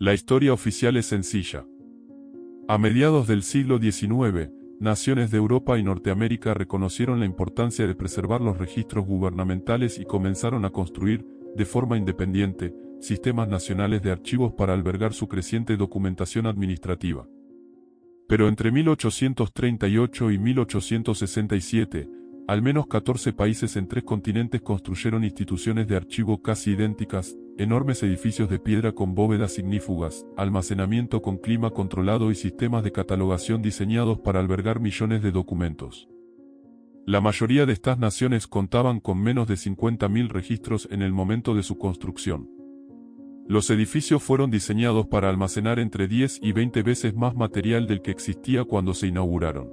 La historia oficial es sencilla. A mediados del siglo XIX, naciones de Europa y Norteamérica reconocieron la importancia de preservar los registros gubernamentales y comenzaron a construir, de forma independiente, sistemas nacionales de archivos para albergar su creciente documentación administrativa. Pero entre 1838 y 1867, al menos 14 países en 3 continentes construyeron instituciones de archivo casi idénticas, enormes edificios de piedra con bóvedas ignífugas, almacenamiento con clima controlado y sistemas de catalogación diseñados para albergar millones de documentos. La mayoría de estas naciones contaban con menos de 50.000 registros en el momento de su construcción. Los edificios fueron diseñados para almacenar entre 10 y 20 veces más material del que existía cuando se inauguraron.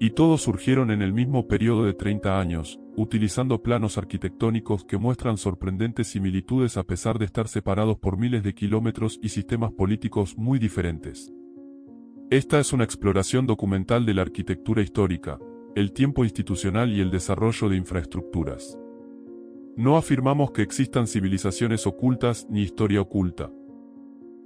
Y todos surgieron en el mismo periodo de 30 años, utilizando planos arquitectónicos que muestran sorprendentes similitudes a pesar de estar separados por miles de kilómetros y sistemas políticos muy diferentes. Esta es una exploración documental de la arquitectura histórica, el tiempo institucional y el desarrollo de infraestructuras. No afirmamos que existan civilizaciones ocultas ni historia oculta.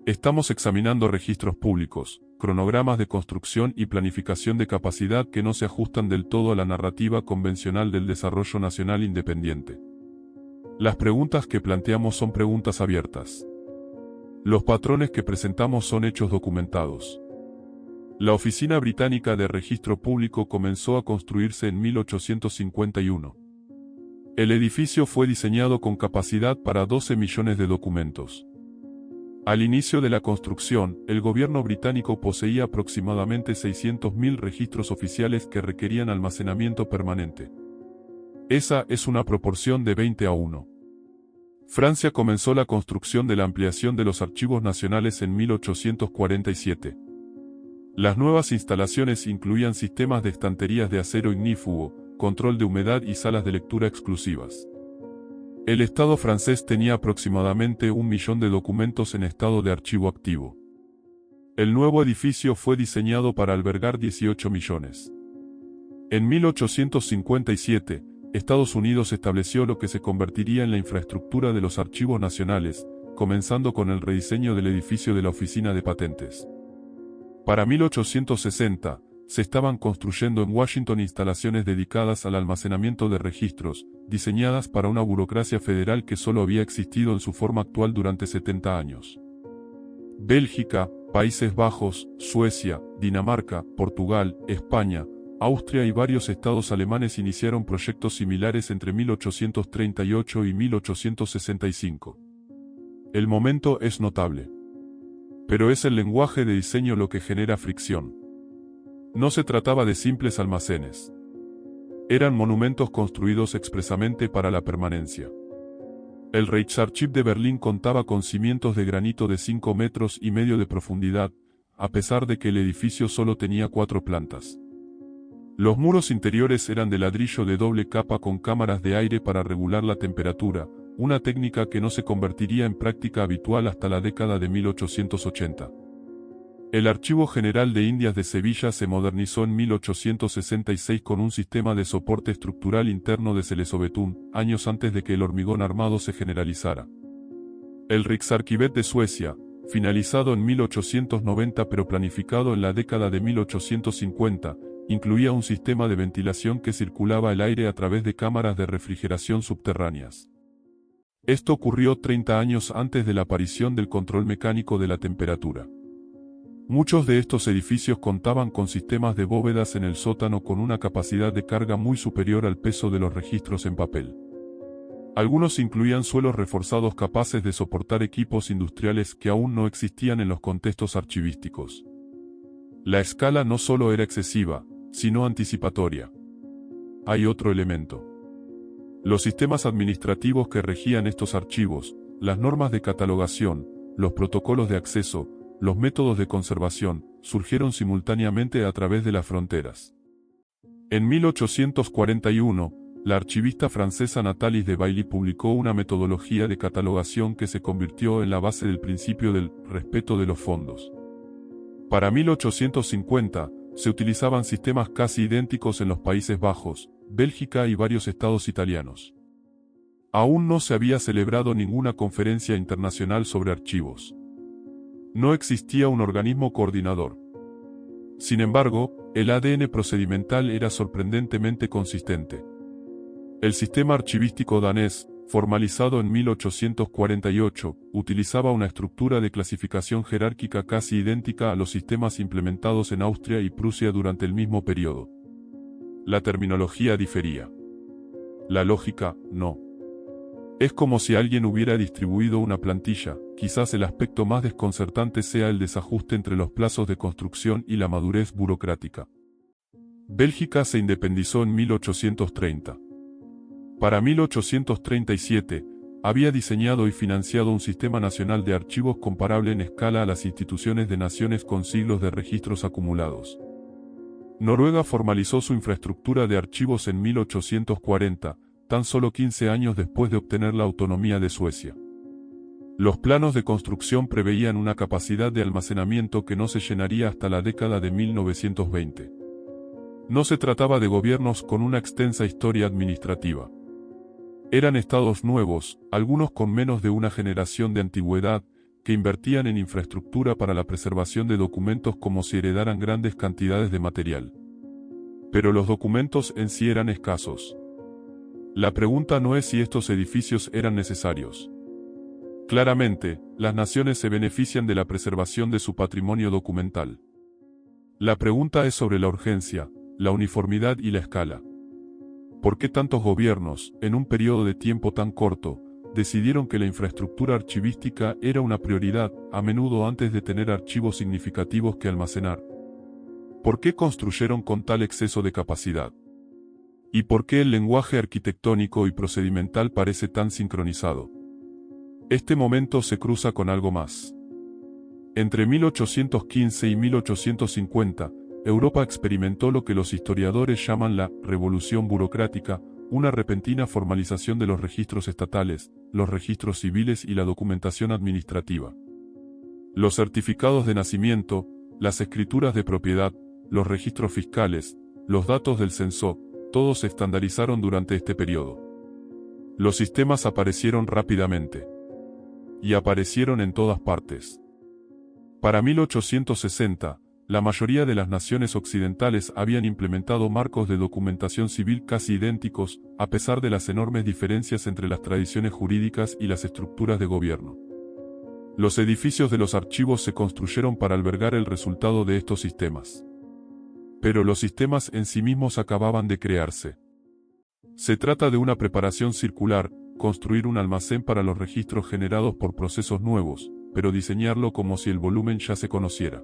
Estamos examinando registros públicos, cronogramas de construcción y planificación de capacidad que no se ajustan del todo a la narrativa convencional del desarrollo nacional independiente. Las preguntas que planteamos son preguntas abiertas. Los patrones que presentamos son hechos documentados. La Oficina Británica de Registro Público comenzó a construirse en 1851. El edificio fue diseñado con capacidad para 12 millones de documentos. Al inicio de la construcción, el gobierno británico poseía aproximadamente 600.000 registros oficiales que requerían almacenamiento permanente. Esa es una proporción de 20:1. Francia comenzó la construcción de la ampliación de los archivos nacionales en 1847. Las nuevas instalaciones incluían sistemas de estanterías de acero ignífugo, control de humedad y salas de lectura exclusivas. El Estado francés tenía aproximadamente 1 millón de documentos en estado de archivo activo. El nuevo edificio fue diseñado para albergar 18 millones. En 1857, Estados Unidos estableció lo que se convertiría en la infraestructura de los archivos nacionales, comenzando con el rediseño del edificio de la Oficina de Patentes. Para 1860, se estaban construyendo en Washington instalaciones dedicadas al almacenamiento de registros, diseñadas para una burocracia federal que solo había existido en su forma actual durante 70 años. Bélgica, Países Bajos, Suecia, Dinamarca, Portugal, España, Austria y varios estados alemanes iniciaron proyectos similares entre 1838 y 1865. El momento es notable. Pero es el lenguaje de diseño lo que genera fricción. No se trataba de simples almacenes. Eran monumentos construidos expresamente para la permanencia. El Reichsarchiv de Berlín contaba con cimientos de granito de 5,5 metros de profundidad, a pesar de que el edificio solo tenía 4 plantas. Los muros interiores eran de ladrillo de doble capa con cámaras de aire para regular la temperatura, una técnica que no se convertiría en práctica habitual hasta la década de 1880. El Archivo General de Indias de Sevilla se modernizó en 1866 con un sistema de soporte estructural interno de celesobetún, años antes de que el hormigón armado se generalizara. El Riksarkivet de Suecia, finalizado en 1890 pero planificado en la década de 1850, incluía un sistema de ventilación que circulaba el aire a través de cámaras de refrigeración subterráneas. Esto ocurrió 30 años antes de la aparición del control mecánico de la temperatura. Muchos de estos edificios contaban con sistemas de bóvedas en el sótano con una capacidad de carga muy superior al peso de los registros en papel. Algunos incluían suelos reforzados capaces de soportar equipos industriales que aún no existían en los contextos archivísticos. La escala no solo era excesiva, sino anticipatoria. Hay otro elemento. Los sistemas administrativos que regían estos archivos, las normas de catalogación, los protocolos de acceso, los métodos de conservación, surgieron simultáneamente a través de las fronteras. En 1841, la archivista francesa Nathalie de Bailly publicó una metodología de catalogación que se convirtió en la base del principio del respeto de los fondos. Para 1850, se utilizaban sistemas casi idénticos en los Países Bajos, Bélgica y varios estados italianos. Aún no se había celebrado ninguna conferencia internacional sobre archivos. No existía un organismo coordinador. Sin embargo, el ADN procedimental era sorprendentemente consistente. El sistema archivístico danés, formalizado en 1848, utilizaba una estructura de clasificación jerárquica casi idéntica a los sistemas implementados en Austria y Prusia durante el mismo periodo. La terminología difería. La lógica, no. Es como si alguien hubiera distribuido una plantilla. Quizás el aspecto más desconcertante sea el desajuste entre los plazos de construcción y la madurez burocrática. Bélgica se independizó en 1830. Para 1837, había diseñado y financiado un sistema nacional de archivos comparable en escala a las instituciones de naciones con siglos de registros acumulados. Noruega formalizó su infraestructura de archivos en 1840, tan solo 15 años después de obtener la autonomía de Suecia. Los planos de construcción preveían una capacidad de almacenamiento que no se llenaría hasta la década de 1920. No se trataba de gobiernos con una extensa historia administrativa. Eran estados nuevos, algunos con menos de una generación de antigüedad, que invertían en infraestructura para la preservación de documentos como si heredaran grandes cantidades de material. Pero los documentos en sí eran escasos. La pregunta no es si estos edificios eran necesarios. Claramente, las naciones se benefician de la preservación de su patrimonio documental. La pregunta es sobre la urgencia, la uniformidad y la escala. ¿Por qué tantos gobiernos, en un periodo de tiempo tan corto, decidieron que la infraestructura archivística era una prioridad, a menudo antes de tener archivos significativos que almacenar? ¿Por qué construyeron con tal exceso de capacidad? ¿Y por qué el lenguaje arquitectónico y procedimental parece tan sincronizado? Este momento se cruza con algo más. Entre 1815 y 1850, Europa experimentó lo que los historiadores llaman la revolución burocrática, una repentina formalización de los registros estatales, los registros civiles y la documentación administrativa. Los certificados de nacimiento, las escrituras de propiedad, los registros fiscales, los datos del censo, todos se estandarizaron durante este periodo. Los sistemas aparecieron rápidamente. Y aparecieron en todas partes. Para 1860, la mayoría de las naciones occidentales habían implementado marcos de documentación civil casi idénticos, a pesar de las enormes diferencias entre las tradiciones jurídicas y las estructuras de gobierno. Los edificios de los archivos se construyeron para albergar el resultado de estos sistemas. Pero los sistemas en sí mismos acababan de crearse. Se trata de una preparación circular, construir un almacén para los registros generados por procesos nuevos, pero diseñarlo como si el volumen ya se conociera.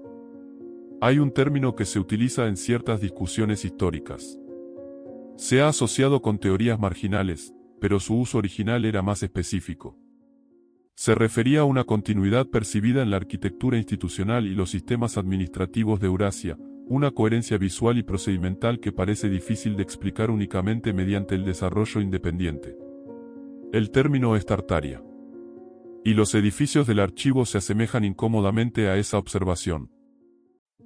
Hay un término que se utiliza en ciertas discusiones históricas. Se ha asociado con teorías marginales, pero su uso original era más específico. Se refería a una continuidad percibida en la arquitectura institucional y los sistemas administrativos de Eurasia, una coherencia visual y procedimental que parece difícil de explicar únicamente mediante el desarrollo independiente. El término es Tartaria. Y los edificios del archivo se asemejan incómodamente a esa observación.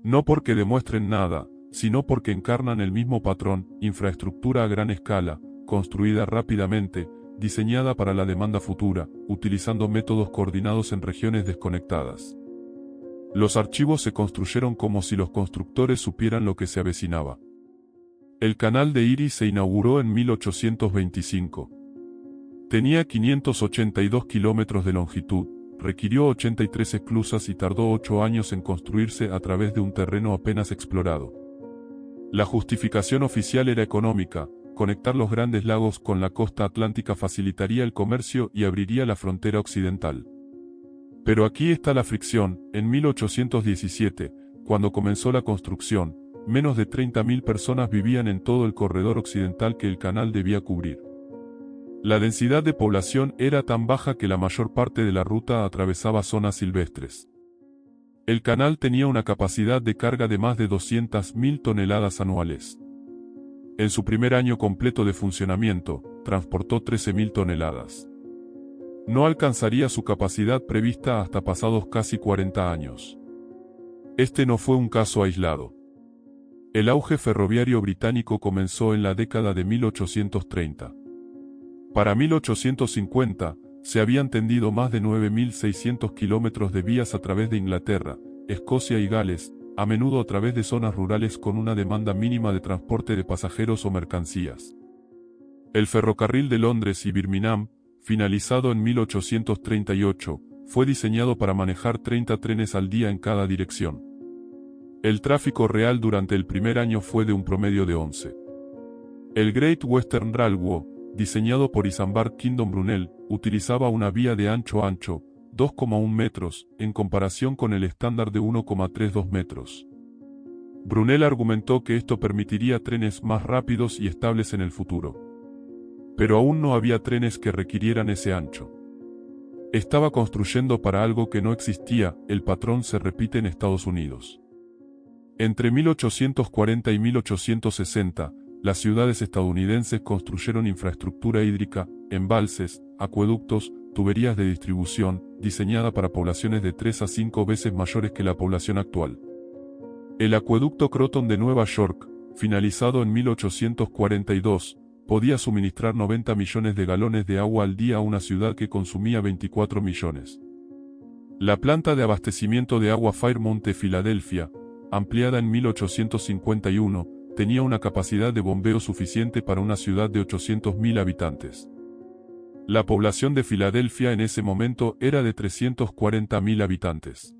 No porque demuestren nada, sino porque encarnan el mismo patrón, infraestructura a gran escala, construida rápidamente, diseñada para la demanda futura, utilizando métodos coordinados en regiones desconectadas. Los archivos se construyeron como si los constructores supieran lo que se avecinaba. El canal de Erie se inauguró en 1825. Tenía 582 kilómetros de longitud, requirió 83 esclusas y tardó 8 años en construirse a través de un terreno apenas explorado. La justificación oficial era económica: conectar los grandes lagos con la costa atlántica facilitaría el comercio y abriría la frontera occidental. Pero aquí está la fricción. En 1817, cuando comenzó la construcción, menos de 30.000 personas vivían en todo el corredor occidental que el canal debía cubrir. La densidad de población era tan baja que la mayor parte de la ruta atravesaba zonas silvestres. El canal tenía una capacidad de carga de más de 200.000 toneladas anuales. En su primer año completo de funcionamiento, transportó 13.000 toneladas. No alcanzaría su capacidad prevista hasta pasados casi 40 años. Este no fue un caso aislado. El auge ferroviario británico comenzó en la década de 1830. Para 1850, se habían tendido más de 9.600 kilómetros de vías a través de Inglaterra, Escocia y Gales, a menudo a través de zonas rurales con una demanda mínima de transporte de pasajeros o mercancías. El ferrocarril de Londres y Birmingham, finalizado en 1838, fue diseñado para manejar 30 trenes al día en cada dirección. El tráfico real durante el primer año fue de un promedio de 11. El Great Western Railway, diseñado por Isambard Kingdom Brunel, utilizaba una vía de ancho 2,1 metros, en comparación con el estándar de 1,32 metros. Brunel argumentó que esto permitiría trenes más rápidos y estables en el futuro. Pero aún no había trenes que requirieran ese ancho. Estaba construyendo para algo que no existía. El patrón se repite en Estados Unidos. Entre 1840 y 1860, las ciudades estadounidenses construyeron infraestructura hídrica, embalses, acueductos, tuberías de distribución, diseñada para poblaciones de 3 a 5 veces mayores que la población actual. El acueducto Croton de Nueva York, finalizado en 1842, podía suministrar 90 millones de galones de agua al día a una ciudad que consumía 24 millones. La planta de abastecimiento de agua Fairmount de Filadelfia, ampliada en 1851, tenía una capacidad de bombeo suficiente para una ciudad de 800.000 habitantes. La población de Filadelfia en ese momento era de 340.000 habitantes.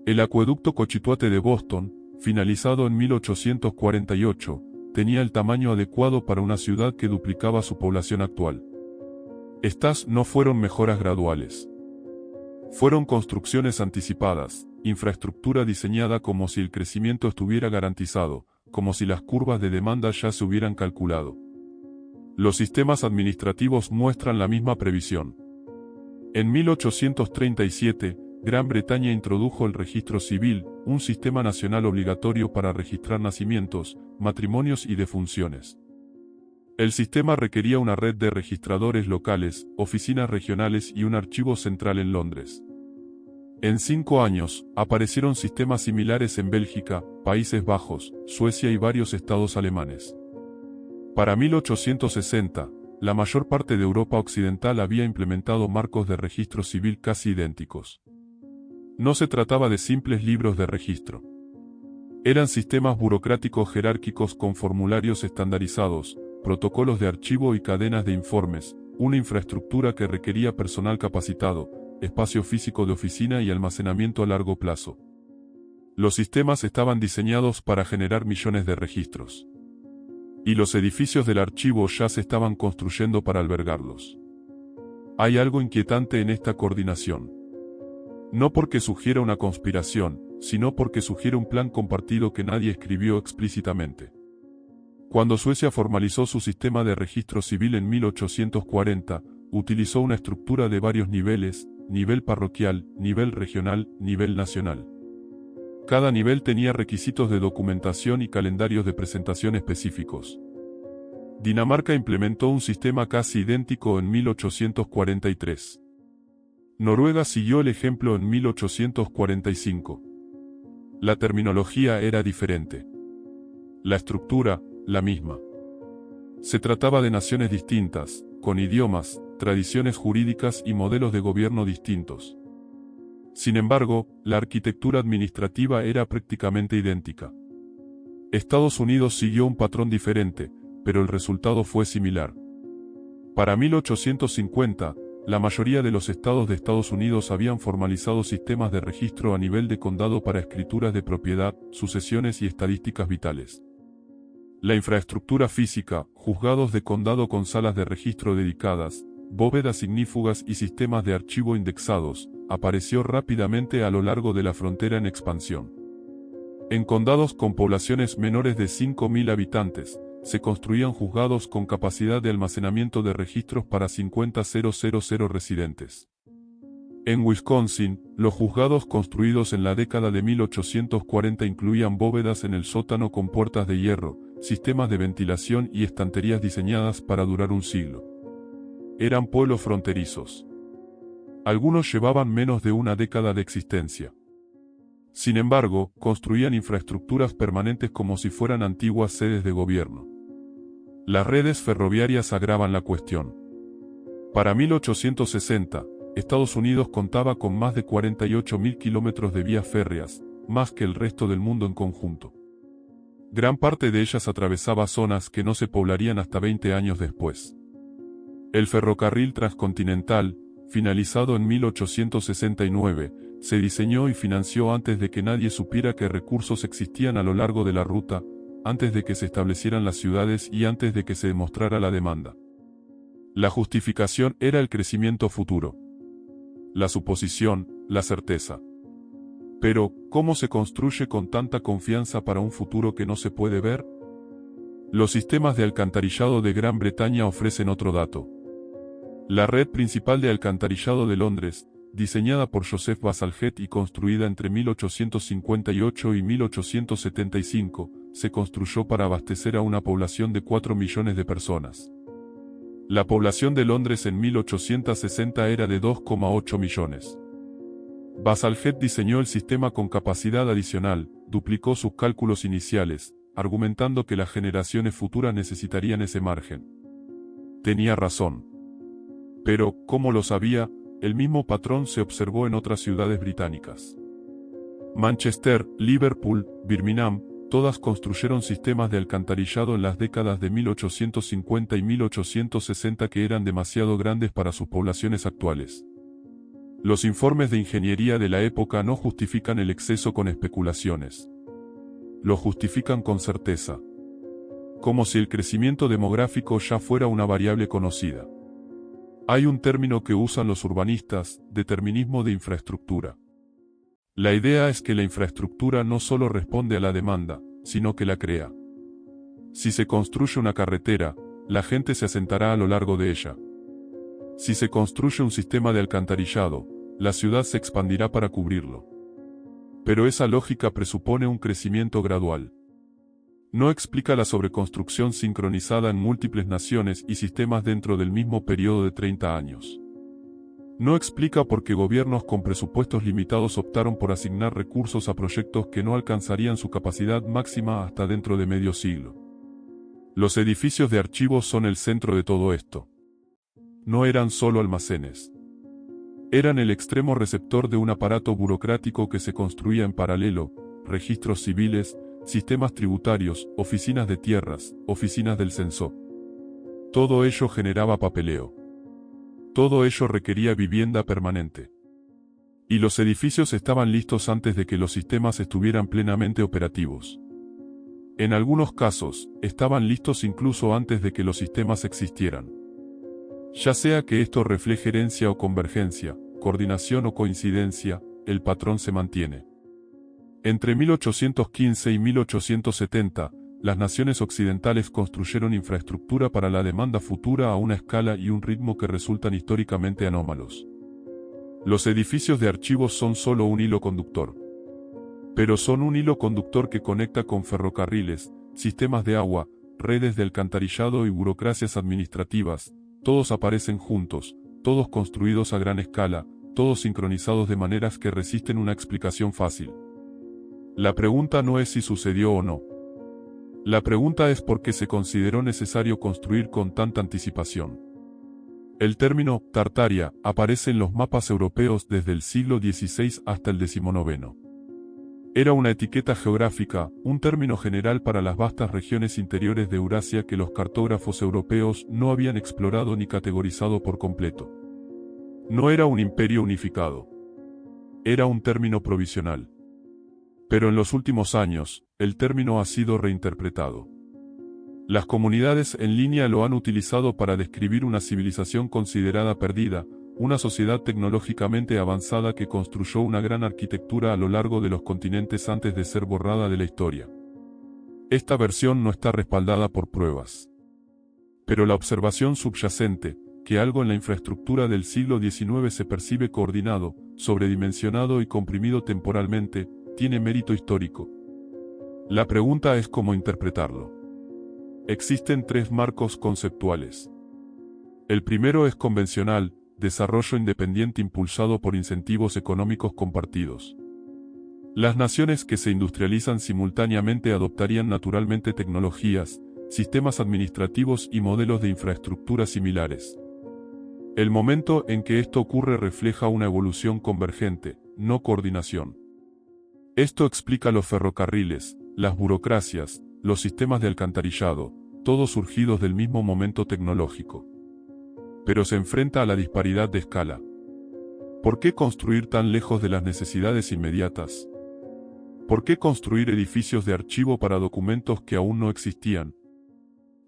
El acueducto Cochituate de Boston, finalizado en 1848, tenía el tamaño adecuado para una ciudad que duplicaba su población actual. Estas no fueron mejoras graduales. Fueron construcciones anticipadas, infraestructura diseñada como si el crecimiento estuviera garantizado, como si las curvas de demanda ya se hubieran calculado. Los sistemas administrativos muestran la misma previsión. En 1837, Gran Bretaña introdujo el registro civil, un sistema nacional obligatorio para registrar nacimientos, matrimonios y defunciones. El sistema requería una red de registradores locales, oficinas regionales y un archivo central en Londres. En 5 años, aparecieron sistemas similares en Bélgica, Países Bajos, Suecia y varios estados alemanes. Para 1860, la mayor parte de Europa occidental había implementado marcos de registro civil casi idénticos. No se trataba de simples libros de registro. Eran sistemas burocráticos jerárquicos con formularios estandarizados, protocolos de archivo y cadenas de informes, una infraestructura que requería personal capacitado, espacio físico de oficina y almacenamiento a largo plazo. Los sistemas estaban diseñados para generar millones de registros. Y los edificios del archivo ya se estaban construyendo para albergarlos. Hay algo inquietante en esta coordinación. No porque sugiera una conspiración, sino porque sugiere un plan compartido que nadie escribió explícitamente. Cuando Suecia formalizó su sistema de registro civil en 1840, utilizó una estructura de varios niveles: nivel parroquial, nivel regional, nivel nacional. Cada nivel tenía requisitos de documentación y calendarios de presentación específicos. Dinamarca implementó un sistema casi idéntico en 1843. Noruega siguió el ejemplo en 1845. La terminología era diferente. La estructura, la misma. Se trataba de naciones distintas, con idiomas, tradiciones jurídicas y modelos de gobierno distintos. Sin embargo, la arquitectura administrativa era prácticamente idéntica. Estados Unidos siguió un patrón diferente, pero el resultado fue similar. Para 1850, la mayoría de los estados de Estados Unidos habían formalizado sistemas de registro a nivel de condado para escrituras de propiedad, sucesiones y estadísticas vitales. La infraestructura física, juzgados de condado con salas de registro dedicadas, bóvedas ignífugas y sistemas de archivo indexados, apareció rápidamente a lo largo de la frontera en expansión. En condados con poblaciones menores de 5.000 habitantes, se construían juzgados con capacidad de almacenamiento de registros para 50.000 residentes. En Wisconsin, los juzgados construidos en la década de 1840 incluían bóvedas en el sótano con puertas de hierro, sistemas de ventilación y estanterías diseñadas para durar un siglo. Eran pueblos fronterizos. Algunos llevaban menos de una década de existencia. Sin embargo, construían infraestructuras permanentes como si fueran antiguas sedes de gobierno. Las redes ferroviarias agravan la cuestión. Para 1860, Estados Unidos contaba con más de 48.000 kilómetros de vías férreas, más que el resto del mundo en conjunto. Gran parte de ellas atravesaba zonas que no se poblarían hasta 20 años después. El ferrocarril transcontinental, finalizado en 1869, se diseñó y financió antes de que nadie supiera qué recursos existían a lo largo de la ruta, antes de que se establecieran las ciudades y antes de que se demostrara la demanda. La justificación era el crecimiento futuro. La suposición, la certeza. Pero, ¿cómo se construye con tanta confianza para un futuro que no se puede ver? Los sistemas de alcantarillado de Gran Bretaña ofrecen otro dato. La red principal de alcantarillado de Londres, diseñada por Joseph Bazalgette y construida entre 1858 y 1875, se construyó para abastecer a una población de 4 millones de personas. La población de Londres en 1860 era de 2,8 millones. Bazalgette diseñó el sistema con capacidad adicional, duplicó sus cálculos iniciales, argumentando que las generaciones futuras necesitarían ese margen. Tenía razón. Pero, ¿cómo lo sabía? El mismo patrón se observó en otras ciudades británicas. Manchester, Liverpool, Birmingham, todas construyeron sistemas de alcantarillado en las décadas de 1850 y 1860 que eran demasiado grandes para sus poblaciones actuales. Los informes de ingeniería de la época no justifican el exceso con especulaciones. Lo justifican con certeza. Como si el crecimiento demográfico ya fuera una variable conocida. Hay un término que usan los urbanistas, determinismo de infraestructura. La idea es que la infraestructura no solo responde a la demanda, sino que la crea. Si se construye una carretera, la gente se asentará a lo largo de ella. Si se construye un sistema de alcantarillado, la ciudad se expandirá para cubrirlo. Pero esa lógica presupone un crecimiento gradual. No explica la sobreconstrucción sincronizada en múltiples naciones y sistemas dentro del mismo periodo de 30 años. No explica por qué gobiernos con presupuestos limitados optaron por asignar recursos a proyectos que no alcanzarían su capacidad máxima hasta dentro de medio siglo. Los edificios de archivos son el centro de todo esto. No eran solo almacenes. Eran el extremo receptor de un aparato burocrático que se construía en paralelo: registros civiles, sistemas tributarios, oficinas de tierras, oficinas del censo. Todo ello generaba papeleo. Todo ello requería vivienda permanente. Y los edificios estaban listos antes de que los sistemas estuvieran plenamente operativos. En algunos casos, estaban listos incluso antes de que los sistemas existieran. Ya sea que esto refleje herencia o convergencia, coordinación o coincidencia, el patrón se mantiene. Entre 1815 y 1870, las naciones occidentales construyeron infraestructura para la demanda futura a una escala y un ritmo que resultan históricamente anómalos. Los edificios de archivos son solo un hilo conductor. Pero son un hilo conductor que conecta con ferrocarriles, sistemas de agua, redes de alcantarillado y burocracias administrativas. Todos aparecen juntos, todos construidos a gran escala, todos sincronizados de maneras que resisten una explicación fácil. La pregunta no es si sucedió o no. La pregunta es por qué se consideró necesario construir con tanta anticipación. El término Tartaria aparece en los mapas europeos desde el siglo XVI hasta el XIX. Era una etiqueta geográfica, un término general para las vastas regiones interiores de Eurasia que los cartógrafos europeos no habían explorado ni categorizado por completo. No era un imperio unificado. Era un término provisional. Pero en los últimos años, el término ha sido reinterpretado. Las comunidades en línea lo han utilizado para describir una civilización considerada perdida, una sociedad tecnológicamente avanzada que construyó una gran arquitectura a lo largo de los continentes antes de ser borrada de la historia. Esta versión no está respaldada por pruebas. Pero la observación subyacente, que algo en la infraestructura del siglo XIX se percibe coordinado, sobredimensionado y comprimido temporalmente, tiene mérito histórico. La pregunta es cómo interpretarlo. Existen tres marcos conceptuales. El primero es convencional: desarrollo independiente impulsado por incentivos económicos compartidos. Las naciones que se industrializan simultáneamente adoptarían naturalmente tecnologías, sistemas administrativos y modelos de infraestructura similares. El momento en que esto ocurre refleja una evolución convergente, no coordinación. Esto explica los ferrocarriles, las burocracias, los sistemas de alcantarillado, todos surgidos del mismo momento tecnológico. Pero se enfrenta a la disparidad de escala. ¿Por qué construir tan lejos de las necesidades inmediatas? ¿Por qué construir edificios de archivo para documentos que aún no existían?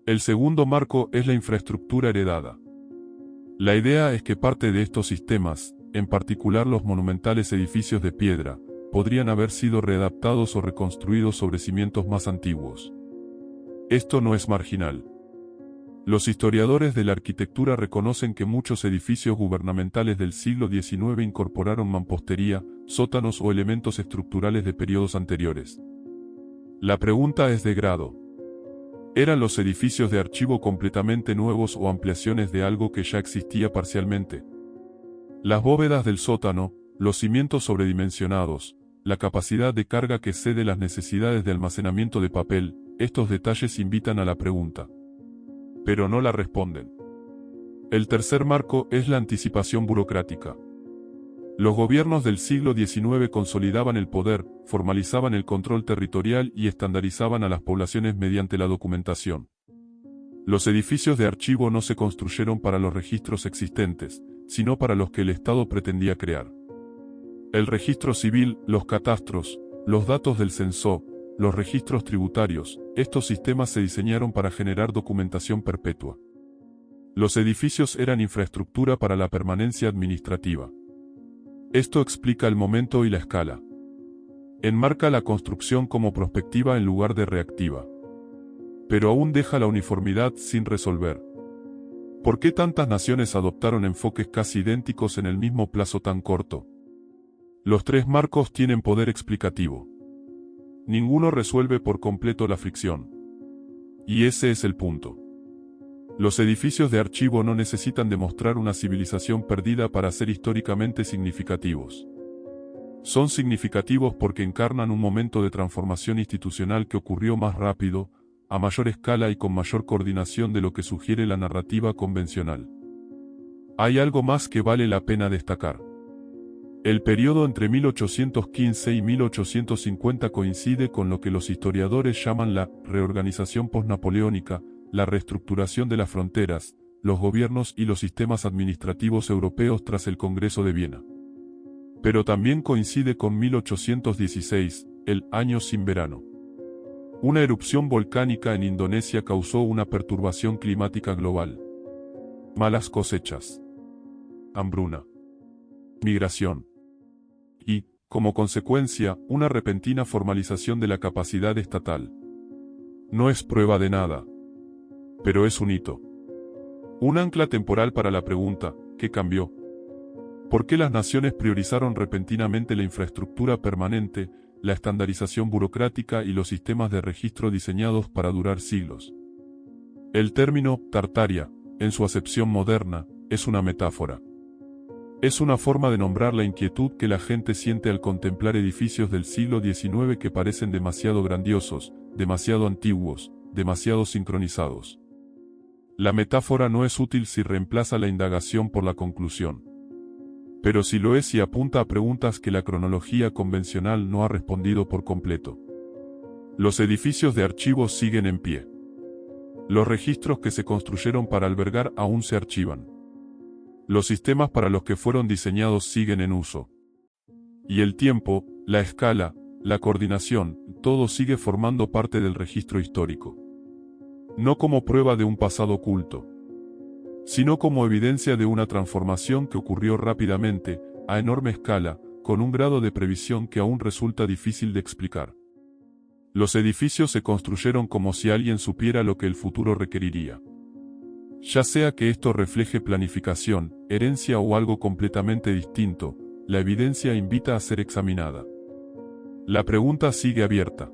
El segundo marco es la infraestructura heredada. La idea es que parte de estos sistemas, en particular los monumentales edificios de piedra, podrían haber sido readaptados o reconstruidos sobre cimientos más antiguos. Esto no es marginal. Los historiadores de la arquitectura reconocen que muchos edificios gubernamentales del siglo XIX incorporaron mampostería, sótanos o elementos estructurales de periodos anteriores. La pregunta es de grado. ¿Eran los edificios de archivo completamente nuevos o ampliaciones de algo que ya existía parcialmente? Las bóvedas del sótano, los cimientos sobredimensionados, la capacidad de carga que cede las necesidades de almacenamiento de papel, estos detalles invitan a la pregunta. Pero no la responden. El tercer marco es la anticipación burocrática. Los gobiernos del siglo XIX consolidaban el poder, formalizaban el control territorial y estandarizaban a las poblaciones mediante la documentación. Los edificios de archivo no se construyeron para los registros existentes, sino para los que el Estado pretendía crear. El registro civil, los catastros, los datos del censo, los registros tributarios, estos sistemas se diseñaron para generar documentación perpetua. Los edificios eran infraestructura para la permanencia administrativa. Esto explica el momento y la escala. Enmarca la construcción como prospectiva en lugar de reactiva. Pero aún deja la uniformidad sin resolver. ¿Por qué tantas naciones adoptaron enfoques casi idénticos en el mismo plazo tan corto? Los tres marcos tienen poder explicativo. Ninguno resuelve por completo la fricción. Y ese es el punto. Los edificios de archivo no necesitan demostrar una civilización perdida para ser históricamente significativos. Son significativos porque encarnan un momento de transformación institucional que ocurrió más rápido, a mayor escala y con mayor coordinación de lo que sugiere la narrativa convencional. Hay algo más que vale la pena destacar. El periodo entre 1815 y 1850 coincide con lo que los historiadores llaman la reorganización posnapoleónica, la reestructuración de las fronteras, los gobiernos y los sistemas administrativos europeos tras el Congreso de Viena. Pero también coincide con 1816, el año sin verano. Una erupción volcánica en Indonesia causó una perturbación climática global. Malas cosechas. Hambruna. Migración. Y, como consecuencia, una repentina formalización de la capacidad estatal. No es prueba de nada. Pero es un hito. Un ancla temporal para la pregunta, ¿qué cambió? ¿Por qué las naciones priorizaron repentinamente la infraestructura permanente, la estandarización burocrática y los sistemas de registro diseñados para durar siglos? El término Tartaria, en su acepción moderna, es una metáfora. Es una forma de nombrar la inquietud que la gente siente al contemplar edificios del siglo XIX que parecen demasiado grandiosos, demasiado antiguos, demasiado sincronizados. La metáfora no es útil si reemplaza la indagación por la conclusión. Pero sí lo es si apunta a preguntas que la cronología convencional no ha respondido por completo. Los edificios de archivo siguen en pie. Los registros que se construyeron para albergar aún se archivan. Los sistemas para los que fueron diseñados siguen en uso. Y el tiempo, la escala, la coordinación, todo sigue formando parte del registro histórico. No como prueba de un pasado oculto, sino como evidencia de una transformación que ocurrió rápidamente, a enorme escala, con un grado de previsión que aún resulta difícil de explicar. Los edificios se construyeron como si alguien supiera lo que el futuro requeriría. Ya sea que esto refleje planificación, herencia o algo completamente distinto, la evidencia invita a ser examinada. La pregunta sigue abierta.